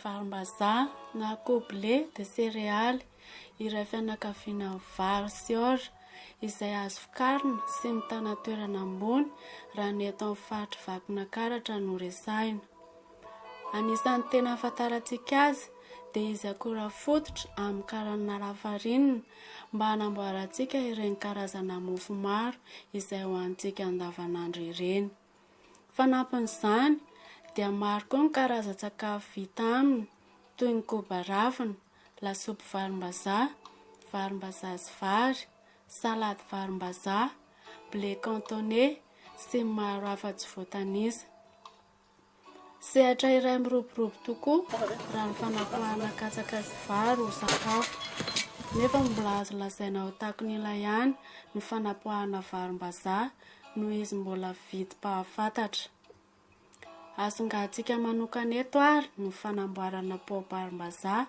Varimbazaha na blé de céréales iray fianakaviana vary sy orge izay azo vokarina sy mitana toerana ambony raha ny eto amin'ny faritry vakinankaratra no resahina. Anisan'ny tena ahafantarantsika azy dia izy akora fototra amin'ny karanana lafarinina mba hanamboarantsika ireny karazana mofo maro izay hohanintsika andavanandro ireny. Fanampin'izany dia maro koa ny karazan-tsakafo vita aminy toy ny koba ravina, lasopy varimbazaha, varimbazaha sy vary, salady varimbazaha, blé cantonné sy maro hafa tsy voatanisa. Sehatra iray miroborobo tokoa raha ny fanapoahana katsaka sy vary ho sakafo. Nefa mbola azo lazaina ho takon'ila ihany ny fanapoahana varimbazaha noho izy mbola vidim-pahafantatra. Asongahantsika manokana eto ary ny fanamboarana pao-varimbazaha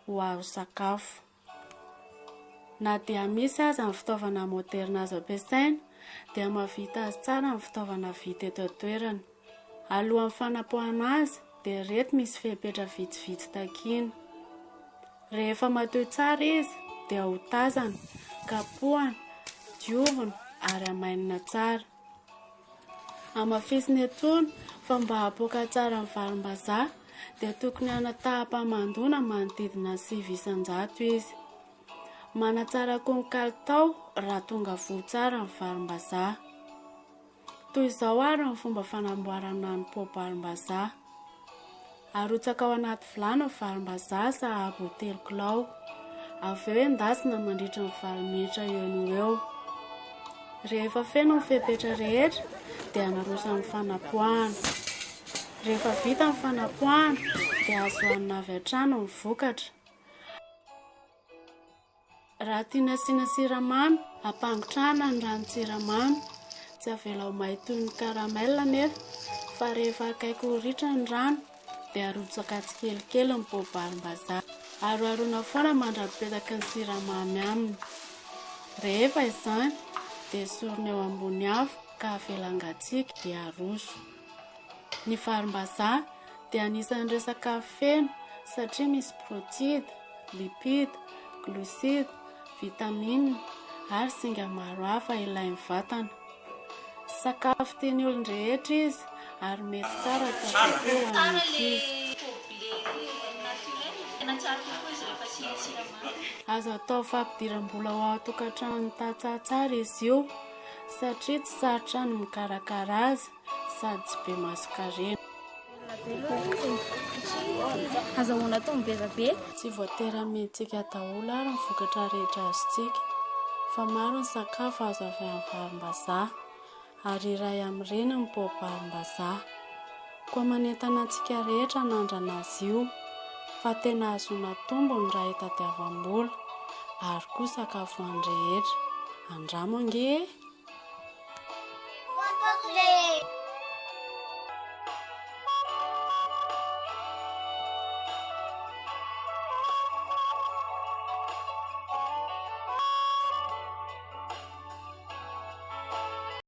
ho azo sakafo. Na dia misy aza ny fitaovana moderna azo ampiasaina dia mahavita azy tsara ny fitaovana vita eto an-toerana. Alohan'ny fanapoahana azy dia reto misy fepetra vitsivitsy takiana. Rehefa matoy tsara izy dia hotazana, kapohana, diovina ary amainina tsara. Amafisina etony fa mba hahapoaka tsara ny varimbazaha dia tokony hanataham-pamandona manodidina 9 isan-jato izy. Manatsara koa ny kalitao raha tonga vo tsara ny varimbazaha. Toy izao ary ny fomba fanamboarana ny pao-varimbazaha. Arotsaka ao anaty vilany ny varimbazaha sahabo 3 kilao. Avy eo endasina mandritra ny 20 minitra eo no eo. Rehefa feno ny fepetra rehetra dia anarosa ny fanapoahana. Rehefa vita ny fanapoahana dia azo hohanina avy hatrany ny vokatra. Raha tiana asiana siramamy, ampangotrahana ny ranon-tsiramamy. Tsy avela ho may toy ny karamela nefa, fa rehefa akaiky ho ritra ny rano dia arotsaka tsikelikely ny pao-varimbazaha. Aroharona foana mandra-mipetaka ny siramamy aminy. Rehefa izany dia esorina eo ambony afo ka avela hangatsiaka dia aroso. Ny varimbazaha dia anisan'ireo sakafo feno satria misy protides, lipides, glucides, vitamine ary singa maro hafa ilain'ny vatana. Sakafo tian'ny olon-drehetra izy ary mety tsara tatao amin'ny ankizy. Azo atao fampidiram-bola ho ao-tokantrano tsara izy io satria tsy sarotra ny mikarakara azy sady tsy be masonkarena. Azahoana atao be. Tsy voatery amentsika daholo ary ny vokatra rehetra azontsika, fa maro ny sakafo azo avy amin'ny varimbazaha ary iray amin'ireny ny pao-varimbazaha. Koa manentana antsika rehetra nandrana azy io, fa tena azoana tombony raha hitadiavam-bola ary koa sakafo an'ny rehetra. Andramo ange!